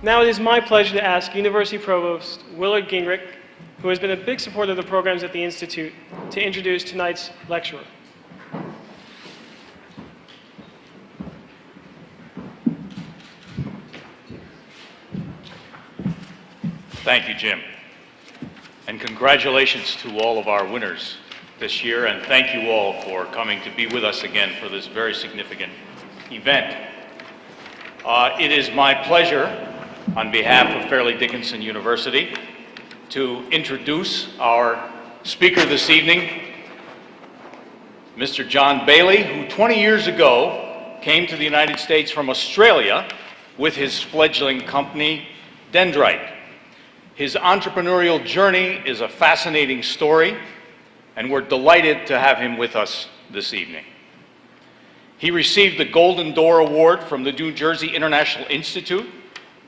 Now it is my pleasure to ask University Provost Willard Gingrich, who has been a big supporter of the programs at the Institute, to introduce tonight's lecturer. Thank you, Jim. And congratulations to all of our winners this year, and thank you all for coming to be with us again for this very significant event. It is my pleasure, on behalf of Fairleigh Dickinson University, to introduce our speaker this evening, Mr. John Bailye, who 20 years ago came to the United States from Australia with his fledgling company, Dendrite. His entrepreneurial journey is a fascinating story, and we're delighted to have him with us this evening. He received the Golden Door Award from the New Jersey International Institute.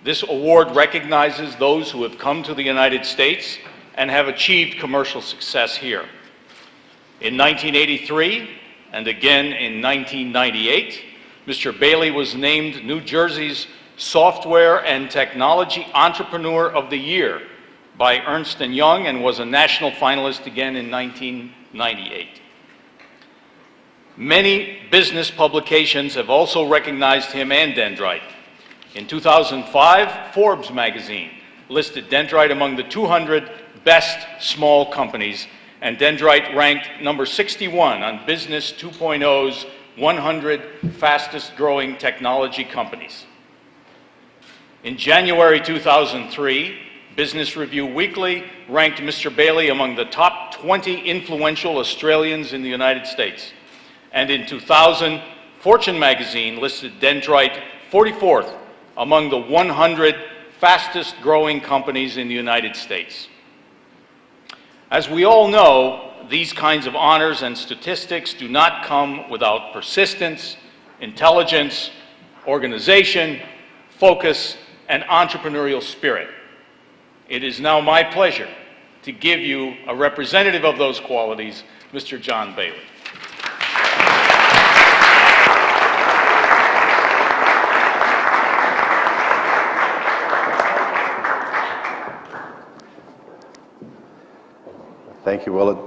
This award recognizes those who have come to the United States and have achieved commercial success here. In 1983, and again in 1998, Mr. Bailye was named New Jersey's Software and Technology Entrepreneur of the Year by Ernst & Young and was a national finalist again in 1998. Many business publications have also recognized him and Dendrite. In 2005, Forbes magazine listed Dendrite among the 200 best small companies, and Dendrite ranked number 61 on Business 2.0's 100 fastest growing technology companies. In January 2003, Business Review Weekly ranked Mr. Bailye among the top 20 influential Australians in the United States. And in 2000, Fortune magazine listed Dendrite 44th among the 100 fastest growing companies in the United States. As we all know, these kinds of honors and statistics do not come without persistence, intelligence, organization, focus, and entrepreneurial spirit. It is now my pleasure to give you a representative of those qualities, Mr. John Bailye. Thank you, Willard.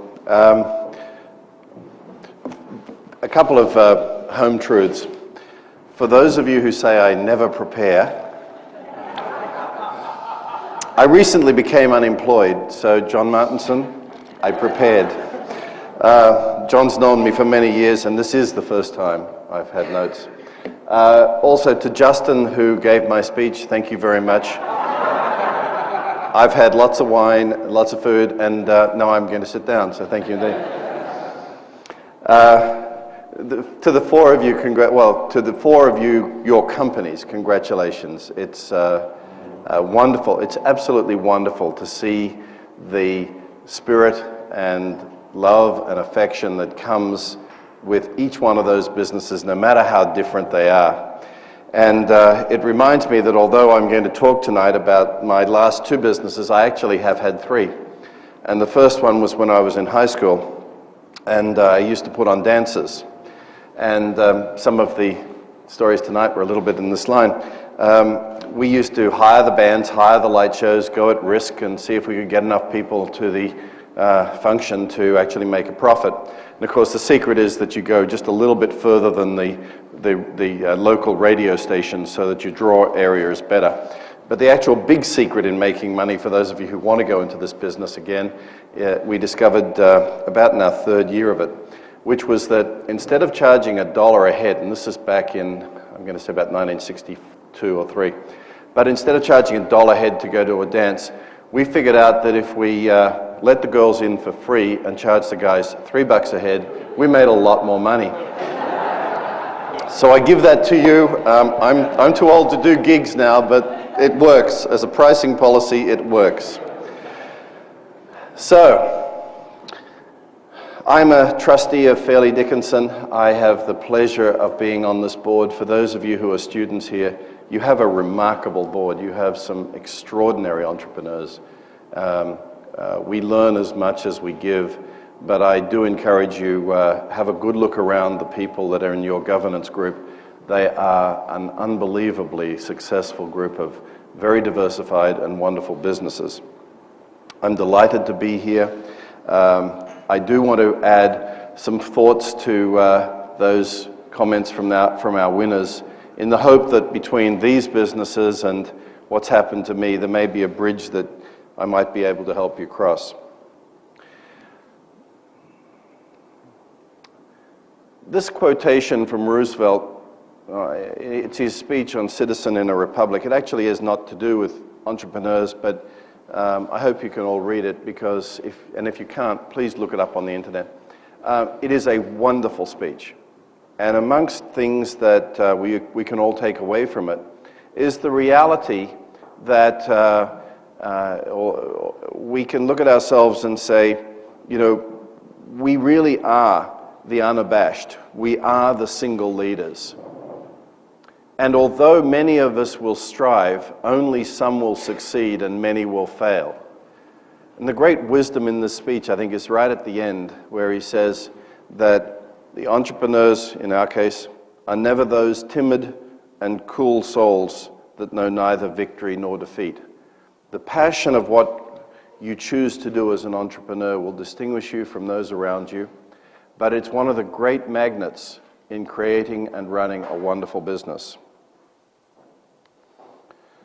A couple of home truths. For those of you who say I never prepare, I recently became unemployed, so John Martinson, I prepared. John's known me for many years, and this is the first time I've had notes. Also to Justin, who gave my speech, thank you very much. I've had lots of wine, lots of food, and now I'm going to sit down, so thank you indeed. To the four of you, to the four of you, your companies, congratulations. It's wonderful. It's absolutely wonderful to see the spirit and love and affection that comes with each one of those businesses, no matter how different they are. And it reminds me that although I'm going to talk tonight about my last two businesses, I actually have had three. And the first one was when I was in high school, and I used to put on dances. And some of the stories tonight were a little bit in this line. We used to hire the bands, hire the light shows, go at risk and see if we could get enough people to the function to actually make a profit. And of course the secret is that you go just a little bit further than the local radio station so that your draw area is better. But the actual big secret in making money, for those of you who want to go into this business again, we discovered about in our third year of it, which was that instead of charging $1 a head, and this is back in, I'm going to say about 1962 or 3, but instead of charging $1 a head to go to a dance, we figured out that if we let the girls in for free and charged the guys $3 a head, we made a lot more money. So I give that to you. I'm too old to do gigs now, but it works. As a pricing policy, it works. So, I'm a trustee of Fairleigh Dickinson. I have the pleasure of being on this board. For those of you who are students here, you have a remarkable board. You have some extraordinary entrepreneurs. We learn as much as we give, but I do encourage you, have a good look around the people that are in your governance group. They are an unbelievably successful group of very diversified and wonderful businesses. I'm delighted to be here. I do want to add some thoughts to those comments from our winners, in the hope that between these businesses and what's happened to me, there may be a bridge that I might be able to help you cross. This quotation from Roosevelt, it's his speech on Citizen in a Republic. It actually is not to do with entrepreneurs, but I hope you can all read it, because if you can't, please look it up on the internet. It is a wonderful speech. And amongst things that we can all take away from it is the reality that we can look at ourselves and say, you know, we really are the unabashed. We are the single leaders. And although many of us will strive, only some will succeed and many will fail. And the great wisdom in this speech, I think, is right at the end, where he says that the entrepreneurs, in our case, are never those timid and cool souls that know neither victory nor defeat. The passion of what you choose to do as an entrepreneur will distinguish you from those around you, but it's one of the great magnets in creating and running a wonderful business.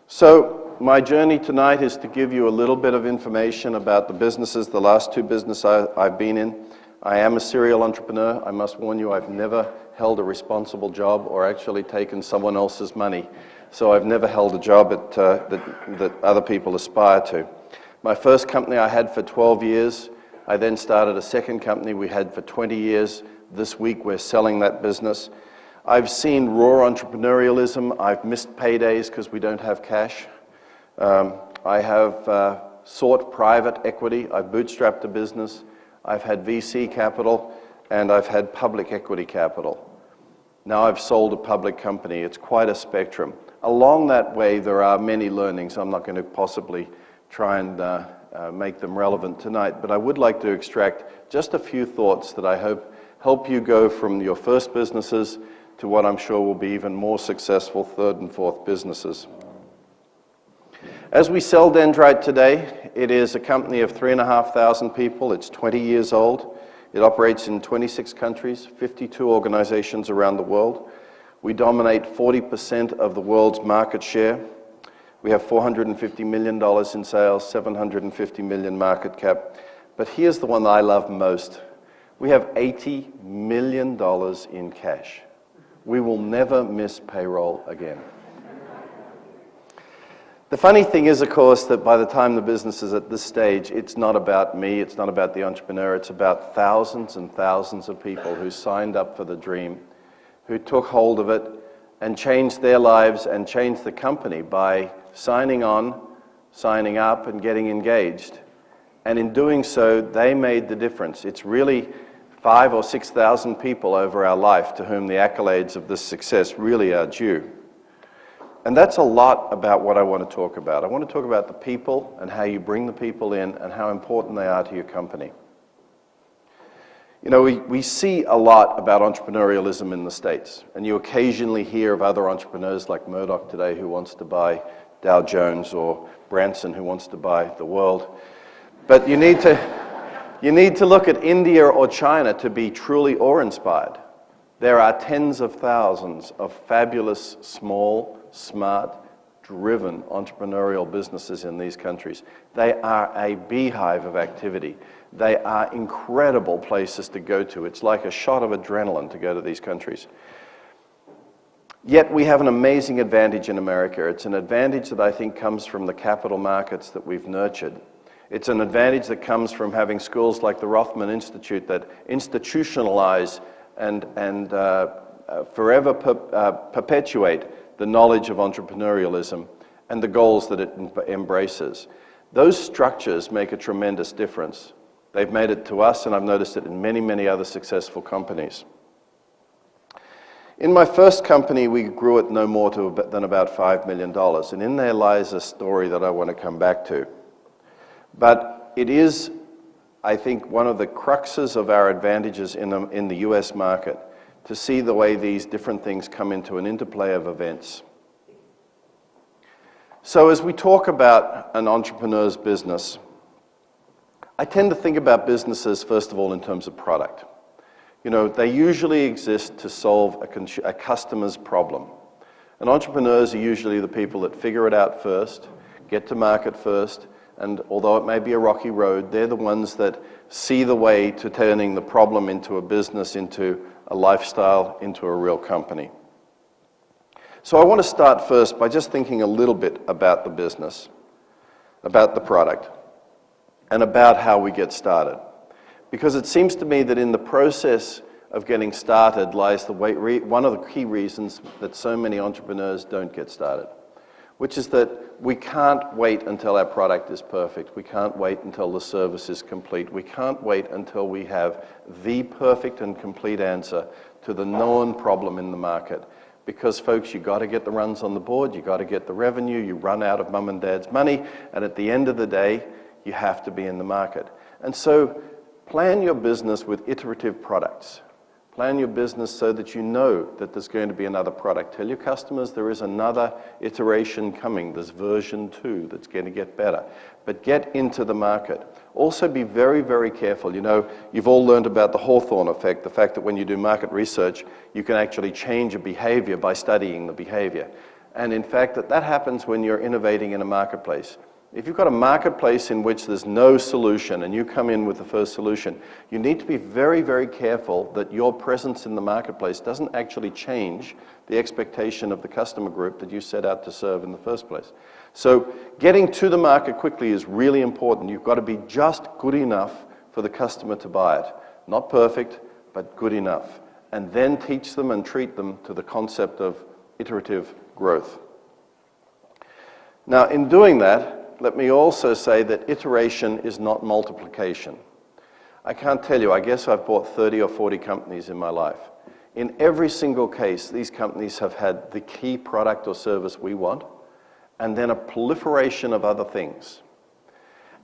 So my journey tonight is to give you a little bit of information about the businesses, the last two businesses I've been in. I am a serial entrepreneur. I must warn you, I've never held a responsible job or actually taken someone else's money. So I've never held a job that other people aspire to. My first company I had for 12 years. I then started a second company we had for 20 years. This week we're selling that business. I've seen raw entrepreneurialism. I've missed paydays because we don't have cash. I have sought private equity. I've bootstrapped a business. I've had VC capital, and I've had public equity capital. Now I've sold a public company. It's quite a spectrum. Along that way, there are many learnings. I'm not going to possibly try and make them relevant tonight, but I would like to extract just a few thoughts that I hope help you go from your first businesses to what I'm sure will be even more successful third and fourth businesses. As we sell Dendrite today, it is a company of 3,500 people. It's 20 years old. It operates in 26 countries, 52 organizations around the world. We dominate 40% of the world's market share. We have $450 million in sales, 750 million market cap. But here's the one that I love most. We have $80 million in cash. We will never miss payroll again. The funny thing is, of course, that by the time the business is at this stage, it's not about me, it's not about the entrepreneur, it's about thousands and thousands of people who signed up for the dream, who took hold of it and changed their lives and changed the company by signing on, signing up, and getting engaged. And in doing so, they made the difference. It's really 5,000 or 6,000 people over our life to whom the accolades of this success really are due. And that's a lot about what I want to talk about. I want to talk about the people and how you bring the people in and how important they are to your company. You know, we see a lot about entrepreneurialism in the States, and you occasionally hear of other entrepreneurs like Murdoch today who wants to buy Dow Jones, or Branson who wants to buy the world. But you need to look at India or China to be truly awe-inspired. There are tens of thousands of fabulous, small, smart, driven entrepreneurial businesses in these countries. They are a beehive of activity. They are incredible places to go to. It's like a shot of adrenaline to go to these countries. Yet we have an amazing advantage in America. It's an advantage that I think comes from the capital markets that we've nurtured. It's an advantage that comes from having schools like the Rothman Institute that institutionalize and forever perpetuate the knowledge of entrepreneurialism and the goals that it embraces. Those structures make a tremendous difference. They've made it to us, and I've noticed it in many, many other successful companies. In my first company, we grew it no more than about $5 million, and in there lies a story that I want to come back to. But it is, I think, one of the cruxes of our advantages in the US market to see the way these different things come into an interplay of events. So as we talk about an entrepreneur's business, I tend to think about businesses, first of all, in terms of product. You know, they usually exist to solve a customer's problem. And entrepreneurs are usually the people that figure it out first, get to market first, and although it may be a rocky road, they're the ones that see the way to turning the problem into a business, into a lifestyle, into a real company. So I want to start first by just thinking a little bit about the business, about the product, and about how we get started. Because it seems to me that in the process of getting started lies one of the key reasons that so many entrepreneurs don't get started, which is that we can't wait until our product is perfect. We can't wait until the service is complete. We can't wait until we have the perfect and complete answer to the known problem in the market. Because, folks, you've got to get the runs on the board, you've got to get the revenue, you run out of mum and dad's money, and at the end of the day, you have to be in the market. And so, plan your business with iterative products. Plan your business so that you know that there's going to be another product. Tell your customers there is another iteration coming. There's version 2 that's going to get better. But get into the market. Also be very, very careful. You know, you've all learned about the Hawthorne effect, the fact that when you do market research, you can actually change a behavior by studying the behavior. And in fact, that happens when you're innovating in a marketplace. If you've got a marketplace in which there's no solution and you come in with the first solution, you need to be very, very careful that your presence in the marketplace doesn't actually change the expectation of the customer group that you set out to serve in the first place. So getting to the market quickly is really important. You've got to be just good enough for the customer to buy it. Not perfect, but good enough. And then teach them and treat them to the concept of iterative growth. Now, in doing that, let me also say that iteration is not multiplication. I can't tell you, I guess I've bought 30 or 40 companies in my life. In every single case, these companies have had the key product or service we want, and then a proliferation of other things.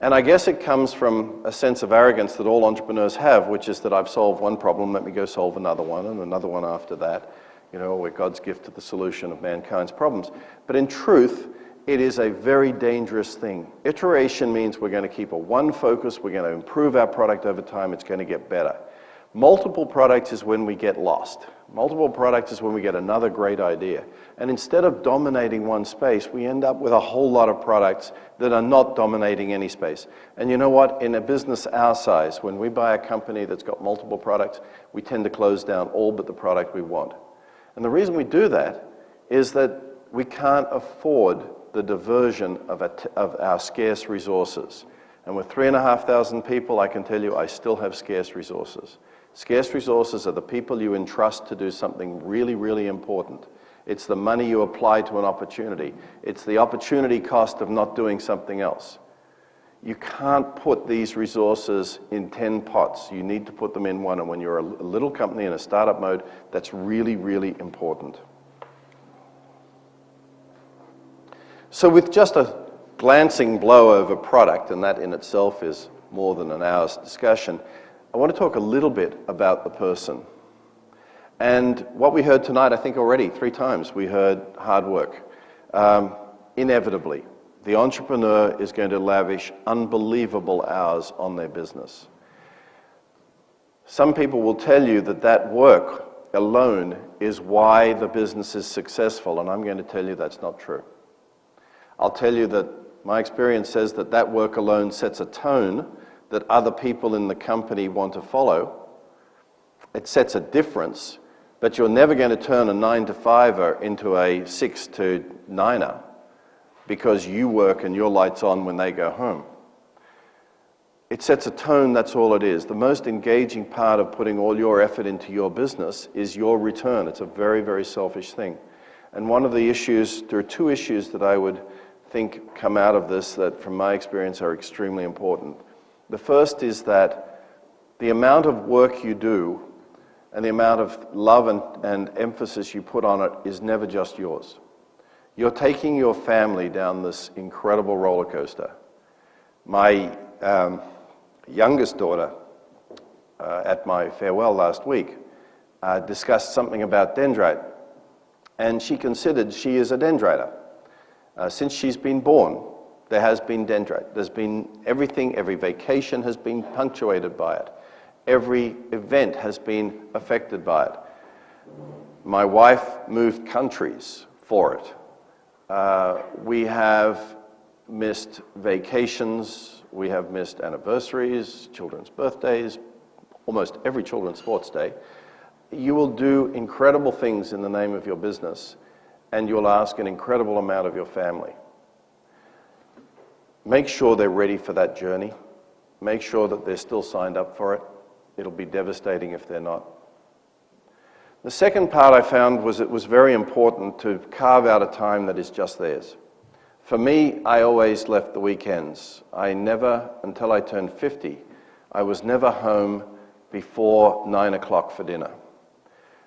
And I guess it comes from a sense of arrogance that all entrepreneurs have, which is that I've solved one problem, let me go solve another one, and another one after that. You know, we're God's gift to the solution of mankind's problems. But in truth, it is a very dangerous thing. Iteration means we're going to keep a one focus, we're going to improve our product over time, it's going to get better. Multiple products is when we get lost. Multiple products is when we get another great idea. And instead of dominating one space, we end up with a whole lot of products that are not dominating any space. And you know what? In a business our size, when we buy a company that's got multiple products, we tend to close down all but the product we want. And the reason we do that is that we can't afford the diversion of our scarce resources. And with 3,500 people, I can tell you I still have scarce resources. Scarce resources are the people you entrust to do something really, really important. It's the money you apply to an opportunity. It's the opportunity cost of not doing something else. You can't put these resources in 10 pots. You need to put them in one. And when you're a little company in a startup mode, that's really, really important. So with just a glancing blow over product, and that in itself is more than an hour's discussion, I want to talk a little bit about the person. And what we heard tonight, I think already 3 times, we heard hard work. Inevitably, the entrepreneur is going to lavish unbelievable hours on their business. Some people will tell you that that work alone is why the business is successful, and I'm going to tell you that's not true. I'll tell you that my experience says that that work alone sets a tone that other people in the company want to follow. It sets a difference, but you're never going to turn a 9-to-5er into a 6-to-9er because you work and your light's on when they go home. It sets a tone, that's all it is. The most engaging part of putting all your effort into your business is your return. It's a very, very selfish thing. And one of the issues, there are 2 issues that I would think come out of this that from my experience are extremely important. The first is that the amount of work you do and the amount of love and emphasis you put on it is never just yours. You're taking your family down this incredible roller coaster. My youngest daughter, at my farewell last week, discussed something about dendrite. And she considered she is a dendriter. Since she's been born, there has been Dendrite. There's been everything, every vacation has been punctuated by it. Every event has been affected by it. My wife moved countries for it. We have missed vacations, we have missed anniversaries, children's birthdays, almost every children's sports day. You will do incredible things in the name of your business, and you'll ask an incredible amount of your family. Make sure they're ready for that journey. Make sure that they're still signed up for it. It'll be devastating if they're not. The second part I found was it was very important to carve out a time that is just theirs. For me, I always left the weekends. I never, until I turned 50, I was never home before 9 o'clock for dinner.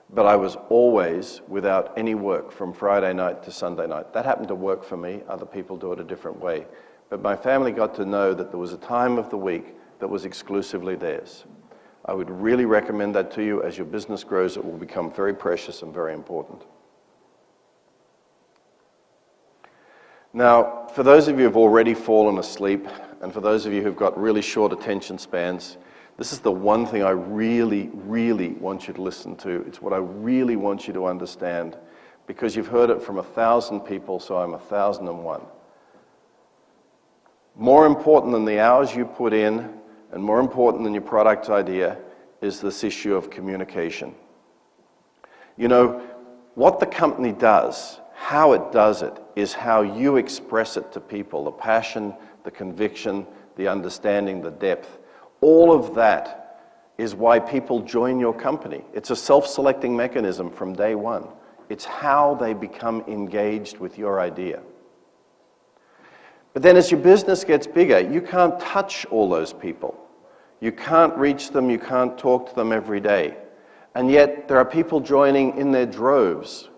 But I was always without any work from Friday night to Sunday night. That happened to work for me. Other people do it a different way. But my family got to know that there was a time of the week that was exclusively theirs. I would really recommend that to you. As your business grows, it will become very precious and very important. Now, for those of you who have already fallen asleep, and for those of you who've got really short attention spans, this is the one thing I really, really want you to listen to. It's what I really want you to understand, because you've heard it from 1,000 people, so I'm 1,001. More important than the hours you put in, and more important than your product idea, is this issue of communication. You know, what the company does, how it does it, is how you express it to people. The passion, the conviction, the understanding, the depth. All of that is why people join your company. It's a self-selecting mechanism from day one. It's how they become engaged with your idea. But then as your business gets bigger, you can't touch all those people. You can't reach them, you can't talk to them every day. And yet there are people joining in their droves.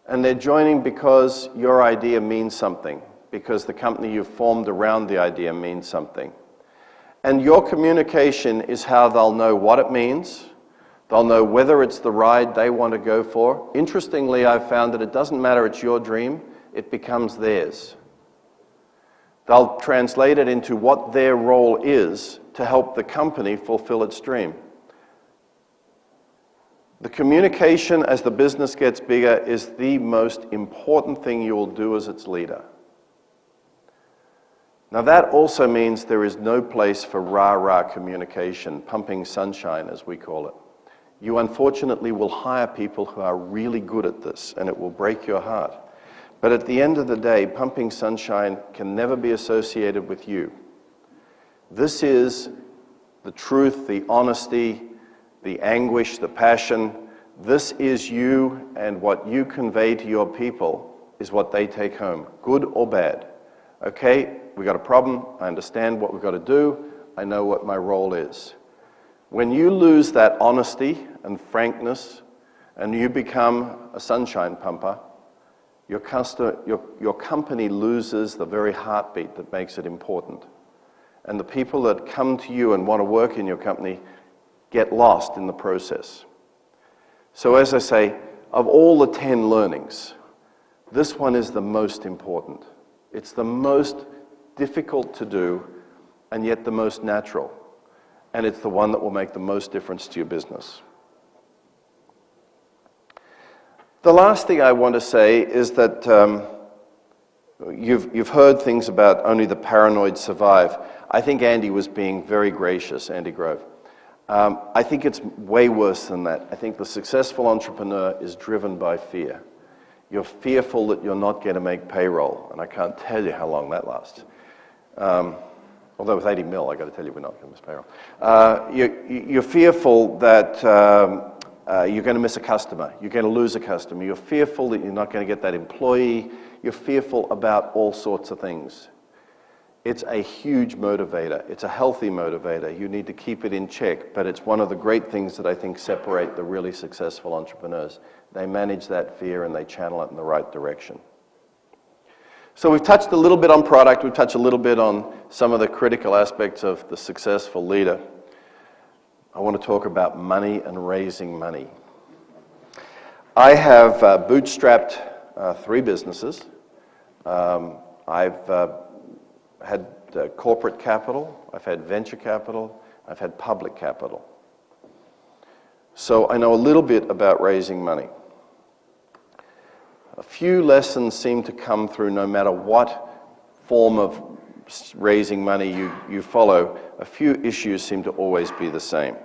And they're joining because your idea means something, because the company you've formed around the idea means something. And your communication is how they'll know what it means. They'll know whether it's the ride they want to go for. Interestingly, I've found that it doesn't matter it's your dream, it becomes theirs. They'll translate it into what their role is to help the company fulfill its dream. The communication as the business gets bigger is the most important thing you will do as its leader. Now that also means there is no place for rah-rah communication, pumping sunshine as we call it. You unfortunately will hire people who are really good at this, and it will break your heart. But at the end of the day, pumping sunshine can never be associated with you. This is the truth, the honesty, the anguish, the passion. This is you, and what you convey to your people is what they take home, good or bad. Okay, we got a problem, I understand what we've got to do, I know what my role is. When you lose that honesty and frankness, and you become a sunshine pumper, your company loses the very heartbeat that makes it important. And the people that come to you and want to work in your company get lost in the process. So as I say, of all the 10 learnings, this one is the most important. It's the most difficult to do, and yet the most natural. And it's the one that will make the most difference to your business. The last thing I want to say is that you've heard things about only the paranoid survive. I think Andy was being very gracious, Andy Grove. I think it's way worse than that. I think the successful entrepreneur is driven by fear. You're fearful that you're not going to make payroll, and I can't tell you how long that lasts. Although with 80 mil, I got to tell you, we're not going to miss payroll. You're fearful that you're going to miss a customer. You're going to lose a customer. You're fearful that you're not going to get that employee. You're fearful about all sorts of things. It's a huge motivator. It's a healthy motivator. You need to keep it in check, but it's one of the great things that I think separate the really successful entrepreneurs. They manage that fear and they channel it in the right direction. So we've touched a little bit on product. We've touched a little bit on some of the critical aspects of the successful leader. I want to talk about money and raising money. I have bootstrapped 3 businesses. I've had corporate capital, I've had venture capital, I've had public capital. So I know a little bit about raising money. A few lessons seem to come through no matter what form of raising money you follow. A few issues seem to always be the same.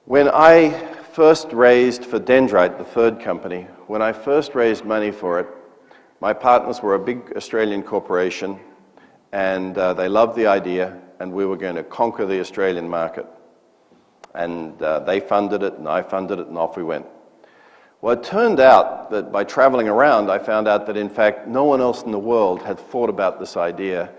When I first raised for Dendrite, the third company, when I first raised money for it, my partners were a big Australian corporation, and they loved the idea, and we were going to conquer the Australian market. And they funded it, and I funded it, and off we went. Well, it turned out that by traveling around, I found out that, in fact, no one else in the world had thought about this idea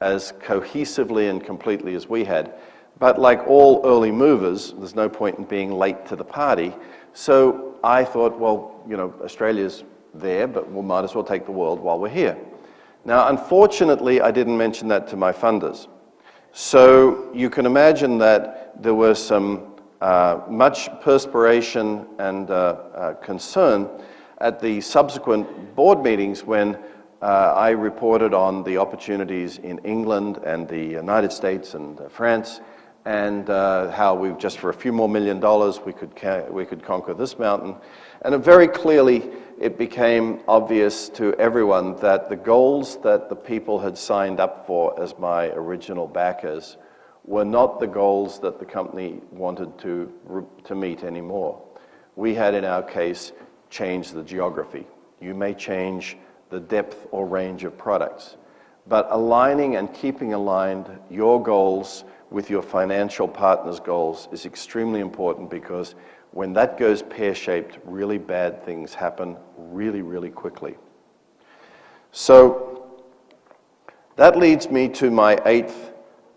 as cohesively and completely as we had. But like all early movers, there's no point in being late to the party. So I thought, well, you know, Australia's there, but we might as well take the world while we're here. Now, unfortunately, I didn't mention that to my funders. So you can imagine that there was some much perspiration and concern at the subsequent board meetings when I reported on the opportunities in England and the United States and France, and how we just for a few more $1 million we could conquer this mountain. And very clearly it became obvious to everyone that the goals that the people had signed up for as my original backers were not the goals that the company wanted to meet anymore. We had, in our case, changed the geography. You may change the depth or range of products, but aligning and keeping aligned your goals with your financial partner's goals is extremely important, because when that goes pear-shaped, really bad things happen really, really quickly. So that leads me to my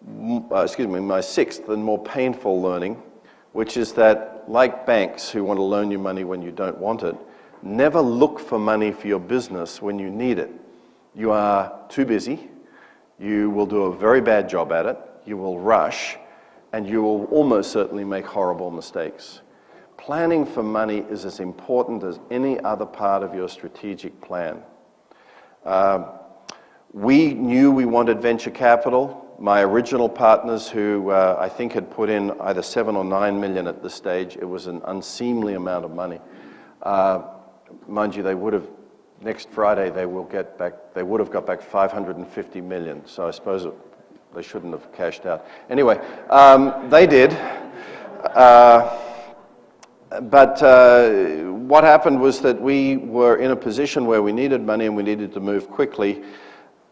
my sixth and more painful learning, which is that, like banks who want to loan you money when you don't want it, never look for money for your business when you need it. You are too busy, you will do a very bad job at it, you will rush, and you will almost certainly make horrible mistakes. Planning for money is as important as any other part of your strategic plan. We knew we wanted venture capital. My original partners, who I think had put in either 7 or 9 million at this stage, it was an unseemly amount of money. Mind you, they would have, next Friday, they would have got back 550 million, so I suppose they shouldn't have cashed out. Anyway, they did. But what happened was that we were in a position where we needed money and we needed to move quickly,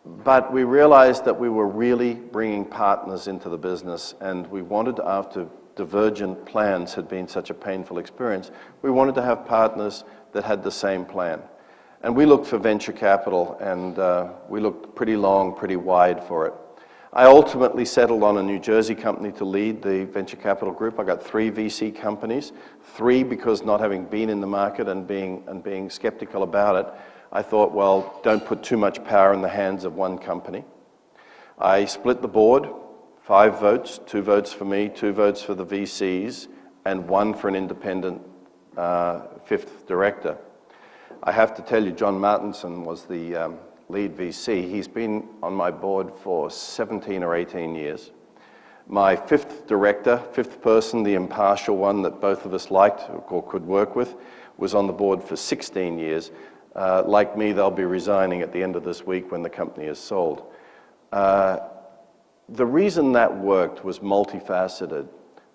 but we realized that we were really bringing partners into the business, and we wanted to, after divergent plans had been such a painful experience, we wanted to have partners that had the same plan. And we looked for venture capital, and we looked pretty long, pretty wide for it. I ultimately settled on a New Jersey company to lead the venture capital group. I got 3 VC companies, 3 because not having been in the market and being skeptical about it, I thought, well, don't put too much power in the hands of one company. I split the board, 5 votes, 2 votes for me, 2 votes for the VCs, and 1 for an independent 5th director. I have to tell you, John Martinson was the lead VC. He's been on my board for 17 or 18 years. My 5th director, 5th person, the impartial one that both of us liked or could work with, was on the board for 16 years. Like me, they'll be resigning at the end of this week when the company is sold. The reason that worked was multifaceted,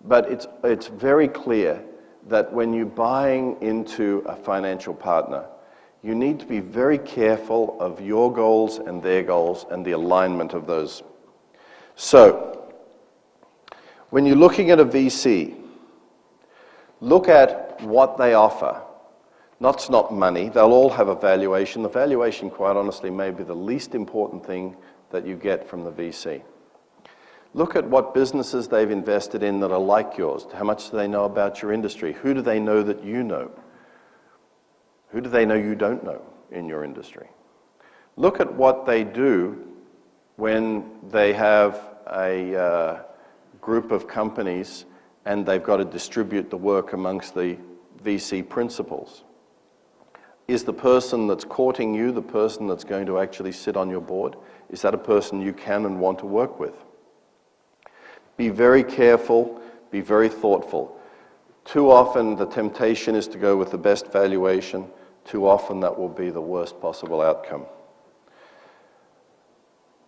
but it's very clear that when you're buying into a financial partner, you need to be very careful of your goals and their goals and the alignment of those. So, when you're looking at a VC, look at what they offer. That's not money. They'll all have a valuation. The valuation, quite honestly, may be the least important thing that you get from the VC. Look at what businesses they've invested in that are like yours. How much do they know about your industry? Who do they know that you know? Who do they know you don't know in your industry? Look at what they do when they have a group of companies and they've got to distribute the work amongst the VC principals. Is the person that's courting you the person that's going to actually sit on your board? Is that a person you can and want to work with? Be very careful, be very thoughtful. Too often the temptation is to go with the best valuation. Too often that will be the worst possible outcome.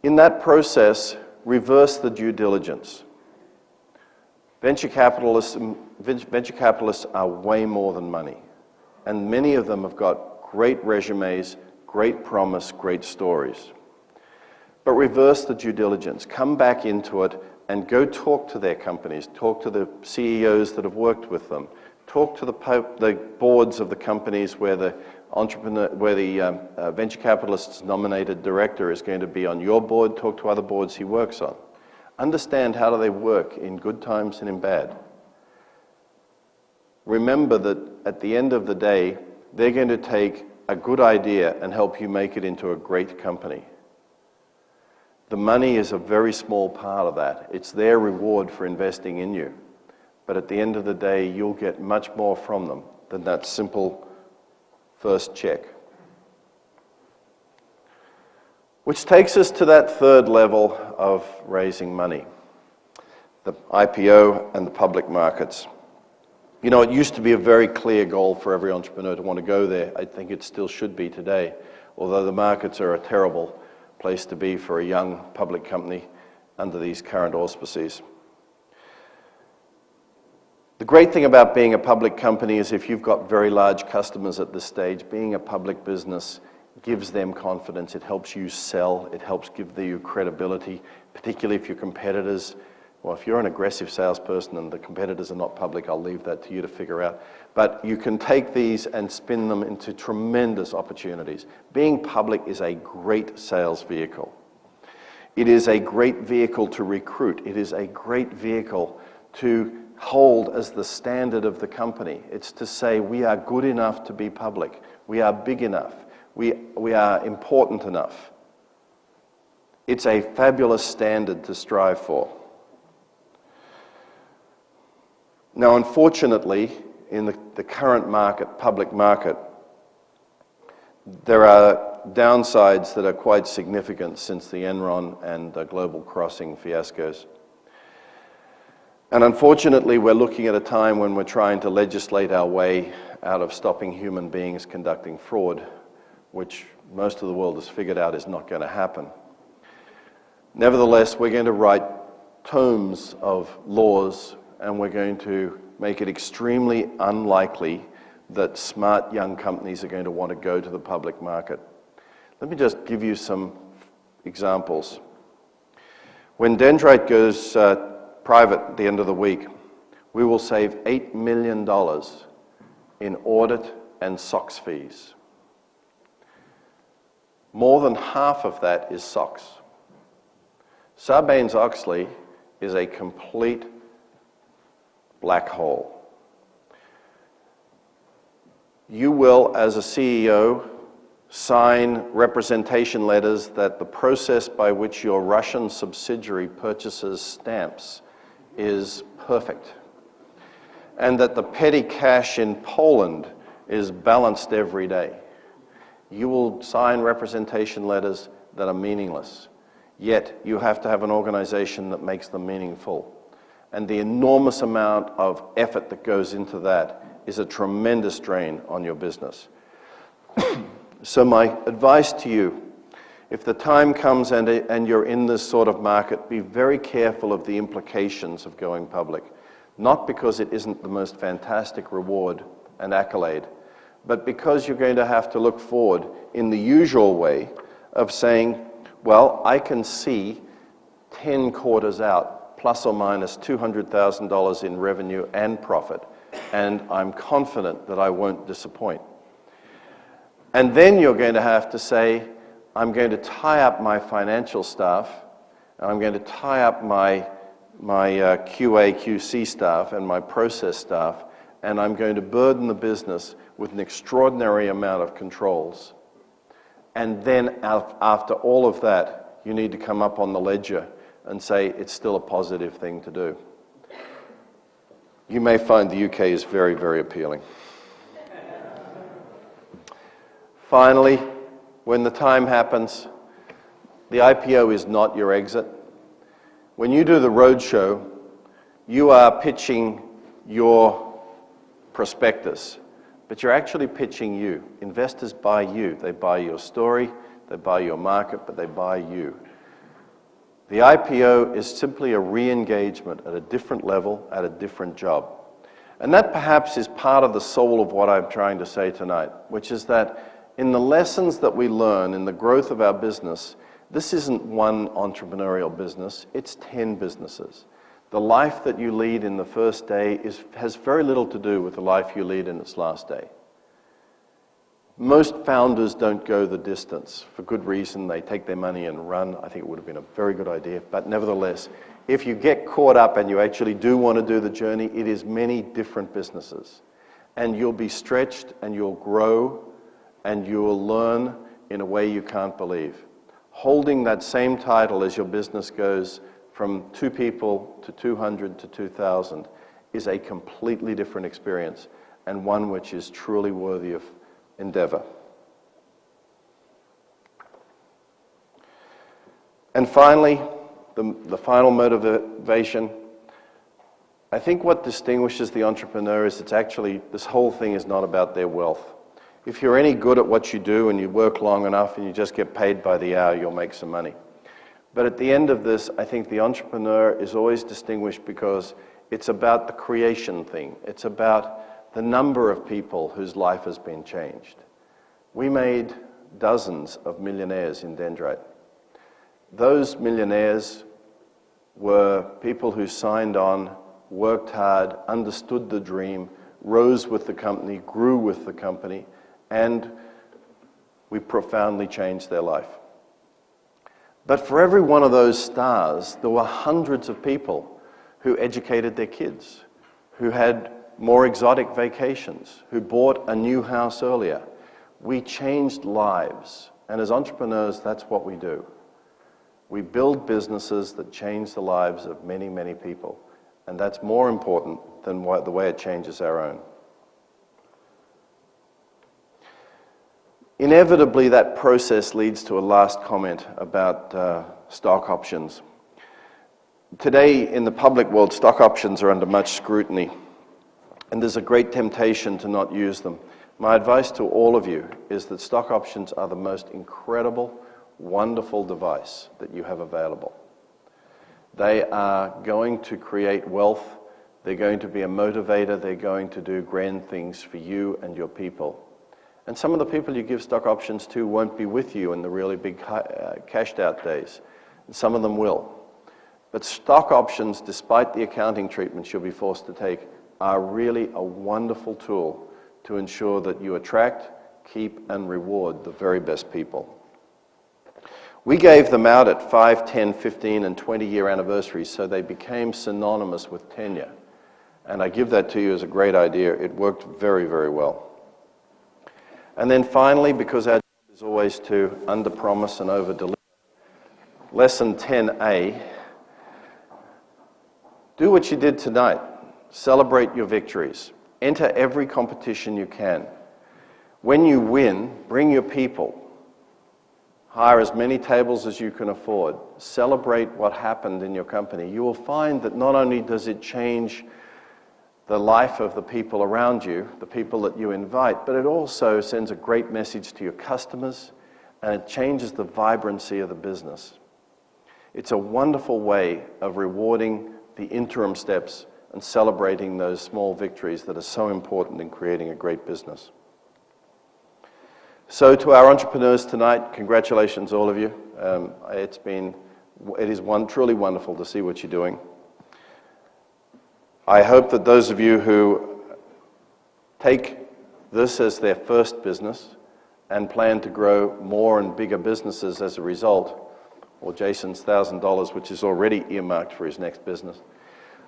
In that process, reverse the due diligence. Venture capitalists are way more than money. And many of them have got great resumes, great promise, great stories. But reverse the due diligence. Come back into it and go talk to their companies. Talk to the CEOs that have worked with them. Talk to the boards of the companies where the venture capitalist's nominated director is going to be on your board. Talk to other boards he works on. Understand how do they work in good times and in bad. Remember that at the end of the day, they're going to take a good idea and help you make it into a great company. The money is a very small part of that. It's their reward for investing in you. But at the end of the day, you'll get much more from them than that simple first check. Which takes us to that third level of raising money, the IPO and the public markets. You know, it used to be a very clear goal for every entrepreneur to want to go there. I think it still should be today, although the markets are a terrible place to be for a young public company under these current auspices. The great thing about being a public company is if you've got very large customers at this stage, being a public business gives them confidence. It helps you sell. It helps give you credibility, particularly if your competitors, well, if you're an aggressive salesperson and the competitors are not public, I'll leave that to you to figure out. But you can take these and spin them into tremendous opportunities. Being public is a great sales vehicle. It is a great vehicle to recruit. It is a great vehicle to hold as the standard of the company. It's to say we are good enough to be public. We are big enough. We are important enough. It's a fabulous standard to strive for. Now, unfortunately, in the current market, public market, there are downsides that are quite significant since the Enron and the Global Crossing fiascos. And unfortunately, we're looking at a time when we're trying to legislate our way out of stopping human beings conducting fraud, which most of the world has figured out is not going to happen. Nevertheless, we're going to write tomes of laws, and we're going to make it extremely unlikely that smart young companies are going to want to go to the public market. Let me just give you some examples. When Dendrite goes private at the end of the week, we will save $8 million in audit and SOX fees. More than half of that is SOX. Sarbanes-Oxley is a complete black hole. You will, as a CEO, sign representation letters that the process by which your Russian subsidiary purchases stamps is perfect, and that the petty cash in Poland is balanced every day. You will sign representation letters that are meaningless, yet you have to have an organization that makes them meaningful. And the enormous amount of effort that goes into that is a tremendous drain on your business. So my advice to you, if the time comes and you're in this sort of market, be very careful of the implications of going public. Not because it isn't the most fantastic reward and accolade, but because you're going to have to look forward in the usual way of saying, well, I can see 10 quarters out, plus or minus $200,000 in revenue and profit, and I'm confident that I won't disappoint. And then you're going to have to say, I'm going to tie up my financial staff, and I'm going to tie up my QA, QC staff and my process staff, and I'm going to burden the business with an extraordinary amount of controls. And then after all of that, you need to come up on the ledger and say it's still a positive thing to do. You may find the UK is very, very appealing. Finally, when the time happens, the IPO is not your exit. When you do the roadshow, you are pitching your prospectus, but you're actually pitching you. Investors buy you. They buy your story, they buy your market, but they buy you. The IPO is simply a re-engagement at a different level, at a different job. And that perhaps is part of the soul of what I'm trying to say tonight, which is that in the lessons that we learn in the growth of our business, this isn't one entrepreneurial business, it's 10 businesses. The life that you lead in the first day has very little to do with the life you lead in its last day. Most founders don't go the distance for good reason. They take their money and run. I think it would have been a very good idea. But nevertheless, if you get caught up and you actually do want to do the journey, it is many different businesses. And you'll be stretched and you'll grow and you will learn in a way you can't believe. Holding that same title as your business goes from 2 people to 200 to 2,000 is a completely different experience and one which is truly worthy of endeavor. And finally, the final motivation, I think what distinguishes the entrepreneur is it's actually, this whole thing is not about their wealth. If you're any good at what you do and you work long enough and you just get paid by the hour, you'll make some money. But at the end of this, I think the entrepreneur is always distinguished because it's about the creation thing. It's about the number of people whose life has been changed. We made dozens of millionaires in Dendrite. Those millionaires were people who signed on, worked hard, understood the dream, rose with the company, grew with the company, and we profoundly changed their life. But for every one of those stars, there were hundreds of people who educated their kids, who had more exotic vacations, who bought a new house earlier. We changed lives, and as entrepreneurs, that's what we do. We build businesses that change the lives of many, many people, and that's more important than the way it changes our own. Inevitably, that process leads to a last comment about stock options. Today, in the public world, stock options are under much scrutiny, and there's a great temptation to not use them. My advice to all of you is that stock options are the most incredible, wonderful device that you have available. They are going to create wealth, they're going to be a motivator, they're going to do grand things for you and your people. And some of the people you give stock options to won't be with you in the really big cashed out days. And some of them will. But stock options, despite the accounting treatments you'll be forced to take, are really a wonderful tool to ensure that you attract, keep, and reward the very best people. We gave them out at 5, 10, 15, and 20-year anniversaries, so they became synonymous with tenure. And I give that to you as a great idea. It worked very, very well. And then finally, because our job is always to under-promise and over-deliver, lesson 10A, do what you did tonight. Celebrate your victories. Enter every competition you can. When you win, bring your people. Hire as many tables as you can afford. Celebrate what happened in your company. You will find that not only does it change the life of the people around you, the people that you invite, but it also sends a great message to your customers, and it changes the vibrancy of the business. It's a wonderful way of rewarding the interim steps and celebrating those small victories that are so important in creating a great business. So to our entrepreneurs tonight, congratulations all of you. It is truly wonderful to see what you're doing. I hope that those of you who take this as their first business and plan to grow more and bigger businesses as a result, or Jason's $1,000, which is already earmarked for his next business,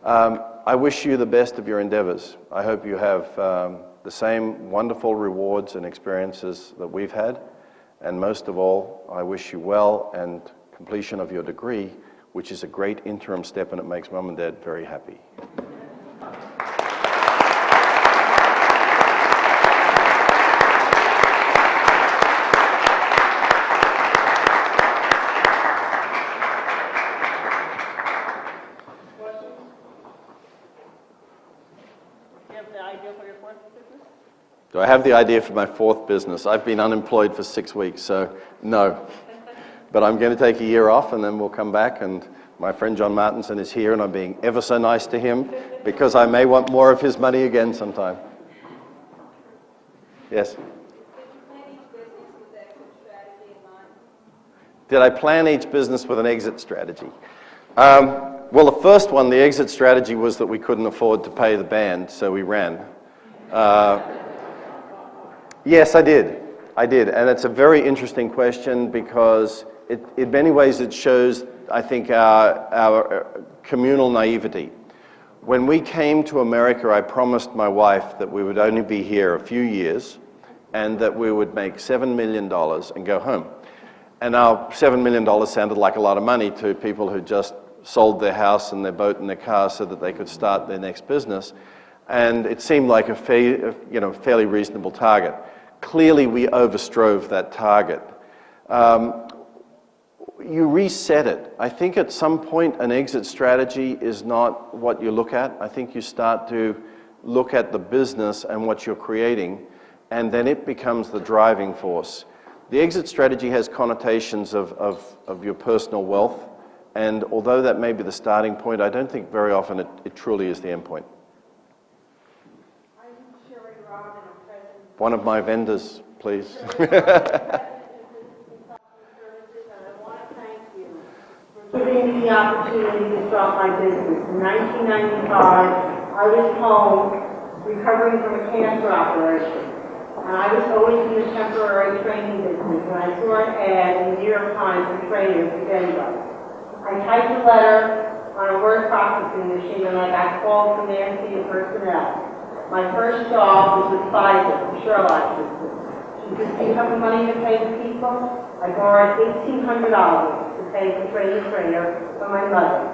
I wish you the best of your endeavors. I hope you have the same wonderful rewards and experiences that we've had, and most of all, I wish you well and completion of your degree, which is a great interim step, and it makes Mum and Dad very happy. have the idea for your fourth business? Do I have the idea for my fourth business? I've been unemployed for 6 weeks, so no. But I'm going to take a year off and then we'll come back, and my friend John Martinson is here and I'm being ever so nice to him because I may want more of his money again sometime. Yes? Did I plan each business with an exit strategy? Well, the first one, the exit strategy, was that we couldn't afford to pay the band, so we ran. Yes, I did. I did, and it's a very interesting question because in many ways it shows, I think, our communal naivety. When we came to America, I promised my wife that we would only be here a few years and that we would make $7 million and go home. And now $7 million sounded like a lot of money to people who just sold their house and their boat and their car so that they could start their next business. And it seemed like a fairly reasonable target. Clearly, we overstrove that target. You reset it. I think at some point an exit strategy is not what you look at. I think you start to look at the business and what you're creating, and then it becomes the driving force. The exit strategy has connotations of your personal wealth, and although that may be the starting point, I don't think very often it truly is the end point. One of my vendors, please. Giving me the opportunity to start my business. In 1995, I was home recovering from a cancer operation. And I was always in the temporary training business, and I saw an ad in the New York Times for trainers for Dendrite. I typed a letter on a word processing machine, and I got called from Nancy and personnel. My first job was with Pfizer, the Sherlock system. She said, do you have the money to pay the people? I borrowed $1,800 to pay the trainer for my mother.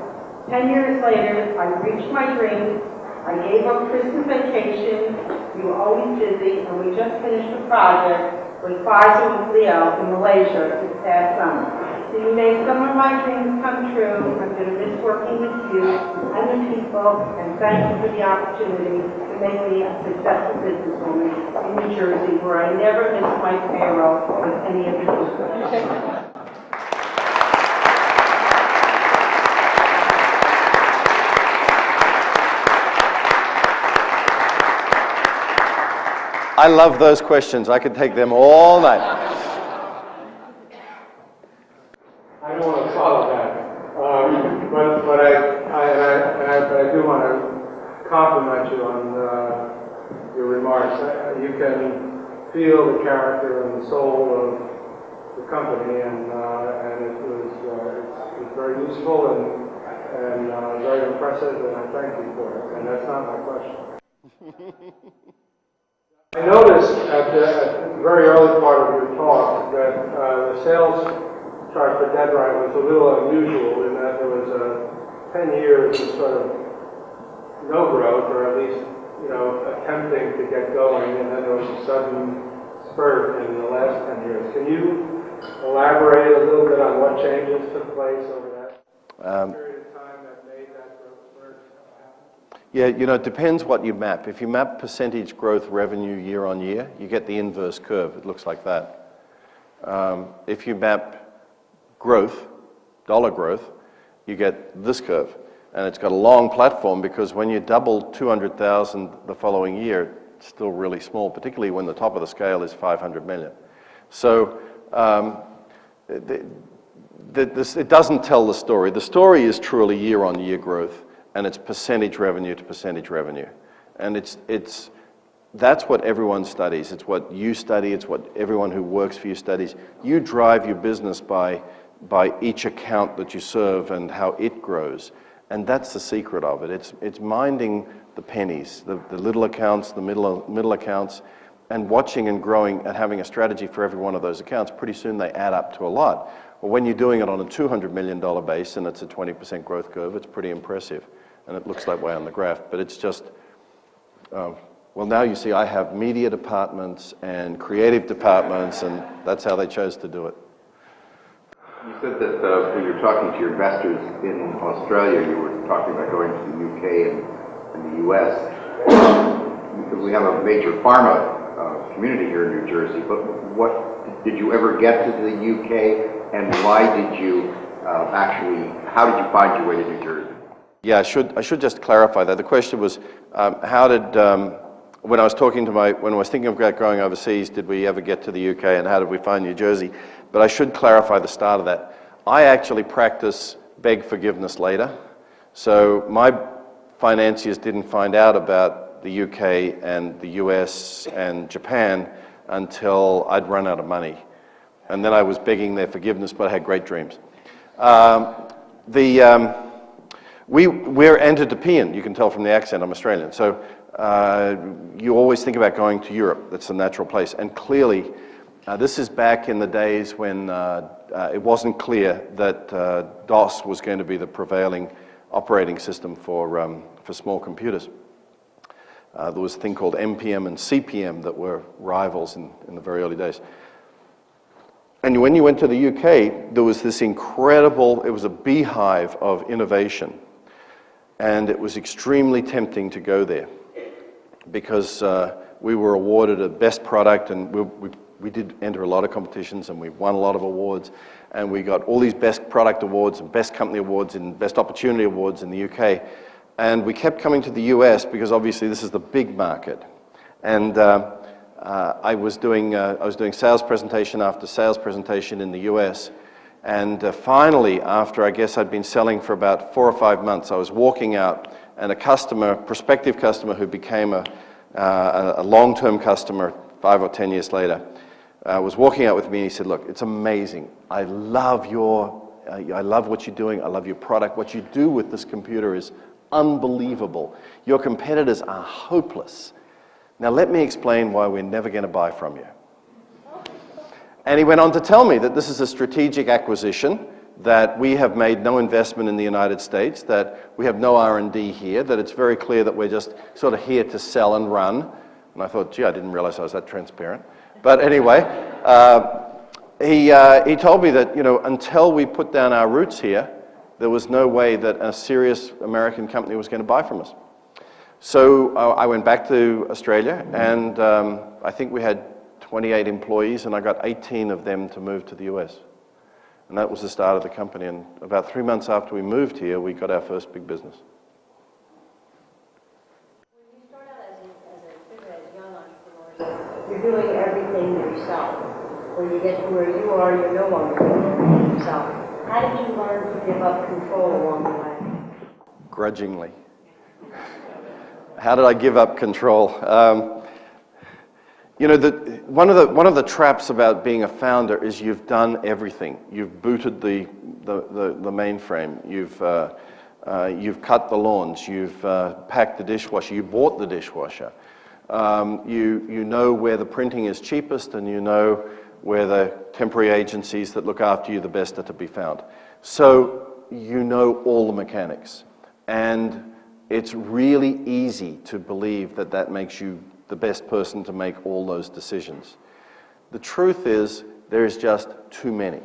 10 years later, I reached my dream. I gave up Christmas vacation. We were always busy, and we just finished a project with Pfizer with Leo in Malaysia this past summer. So you made some of my dreams come true. I'm going to miss working with you and the people, and thank you for the opportunity to make me a successful businesswoman in New Jersey, where I never miss my payroll with any of the people. I love those questions. I could take them all night. I don't want to follow that, but I do want to compliment you on your remarks. You can feel the character and the soul of the company, and it's very useful and very impressive, and I thank you for it. And that's not my question. I noticed at the very early part of your talk that the sales chart for Dendrite was a little unusual in that there was 10 years of sort of no growth, or at least, attempting to get going, and then there was a sudden spurt in the last 10 years. Can you elaborate a little bit on what changes took place over that period of time that made that growth spurt happen? Yeah, it depends what you map. If you map percentage growth revenue year on year, you get the inverse curve. It looks like that. If you map growth, dollar growth, you get this curve. And it's got a long platform because when you double 200,000 the following year, it's still really small, particularly when the top of the scale is 500 million. So it doesn't tell the story. The story is truly year-on-year growth, and it's percentage revenue to percentage revenue. And that's what everyone studies. It's what you study. It's what everyone who works for you studies. You drive your business by each account that you serve and how it grows. And that's the secret of it. It's minding the pennies, the little accounts, the middle accounts, and watching and growing and having a strategy for every one of those accounts. Pretty soon they add up to a lot. Well, when you're doing it on a $200 million base and it's a 20% growth curve, it's pretty impressive. And it looks that way on the graph. But it's just, well, now you see I have media departments and creative departments, and that's how they chose to do it. You said that when you were talking to your investors in Australia, you were talking about going to the UK and the US. because we have a major pharma community here in New Jersey, but what, did you ever get to the UK, and why did you how did you find your way to New Jersey? Yeah, I should just clarify that. The question was, how did, when I was talking to when I was thinking about going overseas, did we ever get to the UK, and how did we find New Jersey? But I should clarify the start of that. I actually practice beg forgiveness later. So my financiers didn't find out about the UK and the US and Japan until I'd run out of money. And then I was begging their forgiveness, but I had great dreams. We're Entrepreneurial, you can tell from the accent, I'm Australian. So you always think about going to Europe, that's a natural place. And clearly, this is back in the days when it wasn't clear that DOS was going to be the prevailing operating system for small computers. There was a thing called MPM and CPM that were rivals in the very early days. And when you went to the UK, there was this incredible, it was a beehive of innovation. And it was extremely tempting to go there because we were awarded a best product, and we did enter a lot of competitions, and we won a lot of awards, and we got all these best product awards and best company awards and best opportunity awards in the UK. And we kept coming to the US because obviously this is the big market. And I was doing sales presentation after sales presentation in the US. And finally, after I guess I'd been selling for about 4 or 5 months, I was walking out, and a customer, prospective customer who became a long-term customer 5 or 10 years later, was walking out with me, and he said, "Look, it's amazing. I love what you're doing. I love your product. What you do with this computer is unbelievable. Your competitors are hopeless. Now let me explain why we're never going to buy from you." And he went on to tell me that this is a strategic acquisition, that we have made no investment in the United States, that we have no R&D here, that it's very clear that we're just sort of here to sell and run. And I thought, gee, I didn't realize I was that transparent. But anyway, he told me that, you know, until we put down our roots here, there was no way that a serious American company was going to buy from us. So I went back to Australia, and I think we had 28 employees, and I got 18 of them to move to the US. And that was the start of the company. And about 3 months after we moved here, we got our first big business. When you start out as a young entrepreneur, you're doing everything yourself. When you get to where you are, you're no longer doing everything yourself. How did you learn to give up control along the way? Grudgingly. How did I give up control? You know, one of the traps about being a founder is you've done everything. You've booted the mainframe. You've cut the lawns. You've packed the dishwasher. You bought the dishwasher. You know where the printing is cheapest, and you know where the temporary agencies that look after you the best are to be found. So you know all the mechanics, and it's really easy to believe that that makes you the best person to make all those decisions. The truth is, there's just too many.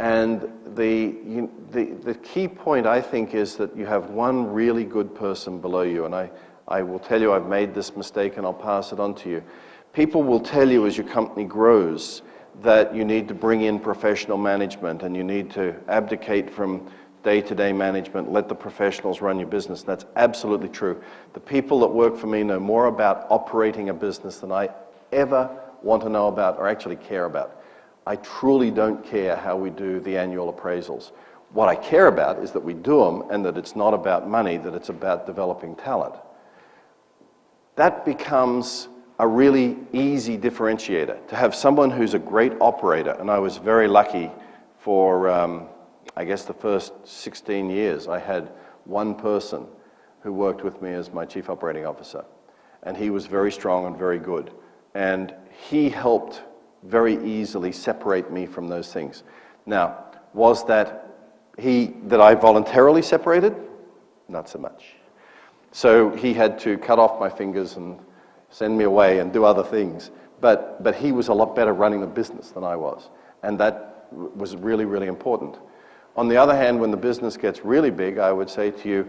And the key point, I think, is that you have one really good person below you. And I will tell you, I've made this mistake, and I'll pass it on to you. People will tell you as your company grows that you need to bring in professional management, and you need to abdicate from day-to-day management, let the professionals run your business. That's absolutely true. The people that work for me know more about operating a business than I ever want to know about or actually care about. I truly don't care how we do the annual appraisals. What I care about is that we do them, and that it's not about money, that it's about developing talent. That becomes a really easy differentiator, to have someone who's a great operator. And I was very lucky for I guess the first 16 years, I had one person who worked with me as my chief operating officer. And he was very strong and very good. And he helped very easily separate me from those things. Now, was that I voluntarily separated? Not so much. So he had to cut off my fingers and send me away and do other things. But he was a lot better running the business than I was. And that was really, really important. On the other hand, when the business gets really big, I would say to you,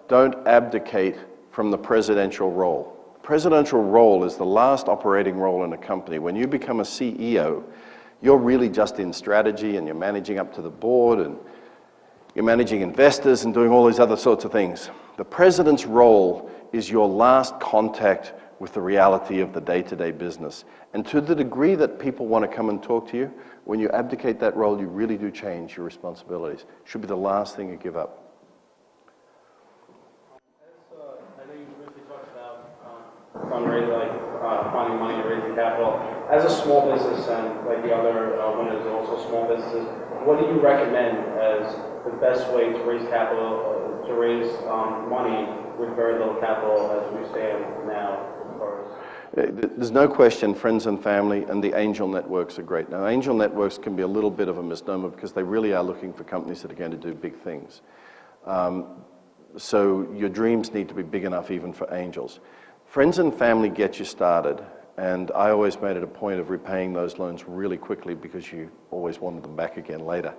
don't abdicate from the presidential role. presidential role is the last operating role in a company. When you become a CEO, you're really just in strategy and you're managing up to the board and you're managing investors and doing all these other sorts of things. The president's role is your last contact with the reality of the day-to-day business. And to the degree that people want to come and talk to you, when you abdicate that role, you really do change your responsibilities. It should be the last thing you give up. I know you briefly talked about fundraising, like finding money to raise the capital. As a small business and like the other winners are also small businesses, what do you recommend as the best way to raise capital, to raise money with very little capital as we stand now? There's no question friends and family and the angel networks are great. Now, angel networks can be a little bit of a misnomer because they really are looking for companies that are going to do big things. So your dreams need to be big enough even for angels. Friends and family get you started, and I always made it a point of repaying those loans really quickly because you always wanted them back again later.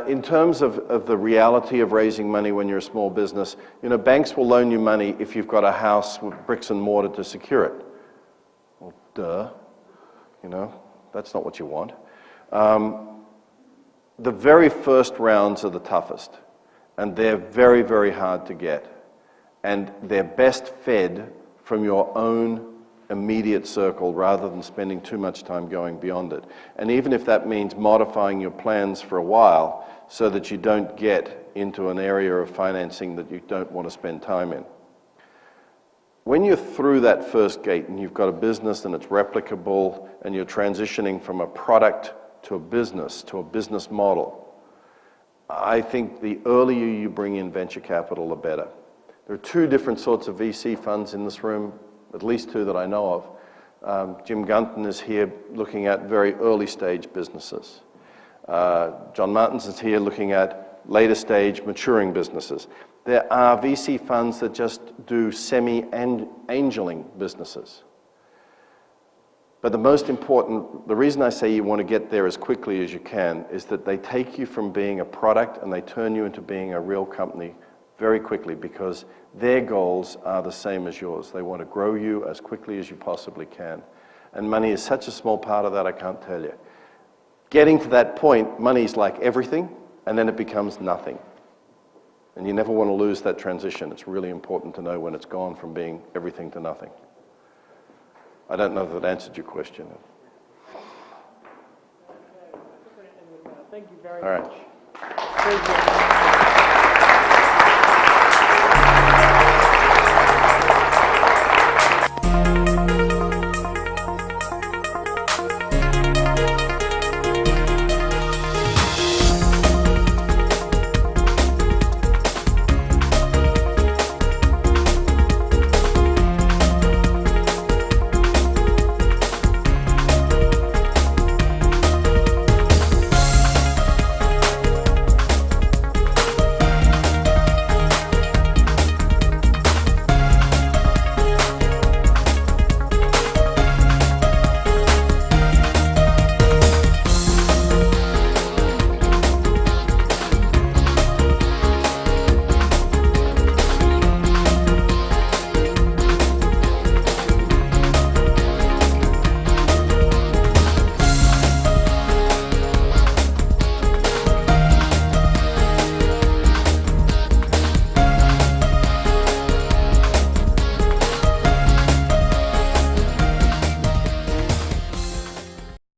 In terms of the reality of raising money when you're a small business, you know, banks will loan you money if you've got a house with bricks and mortar to secure it. Well, duh. You know, that's not what you want. The very first rounds are the toughest, and they're very, very hard to get. And they're best fed from your own immediate circle rather than spending too much time going beyond it. And even if that means modifying your plans for a while so that you don't get into an area of financing that you don't want to spend time in. When you're through that first gate and you've got a business and it's replicable and you're transitioning from a product to a business model, I think the earlier you bring in venture capital, the better. There are two different sorts of VC funds in this room, at least two that I know of. Jim Gunton is here looking at very early stage businesses. John Martinson is here looking at later stage maturing businesses. There are VC funds that just do semi-angeling businesses. But the most important, the reason I say you want to get there as quickly as you can is that they take you from being a product and they turn you into being a real company very quickly because their goals are the same as yours. They want to grow you as quickly as you possibly can. And money is such a small part of that, I can't tell you. Getting to that point, money's like everything, and then it becomes nothing. And you never want to lose that transition. It's really important to know when it's gone from being everything to nothing. I don't know if that answered your question. Thank you very All much. right. Thank you.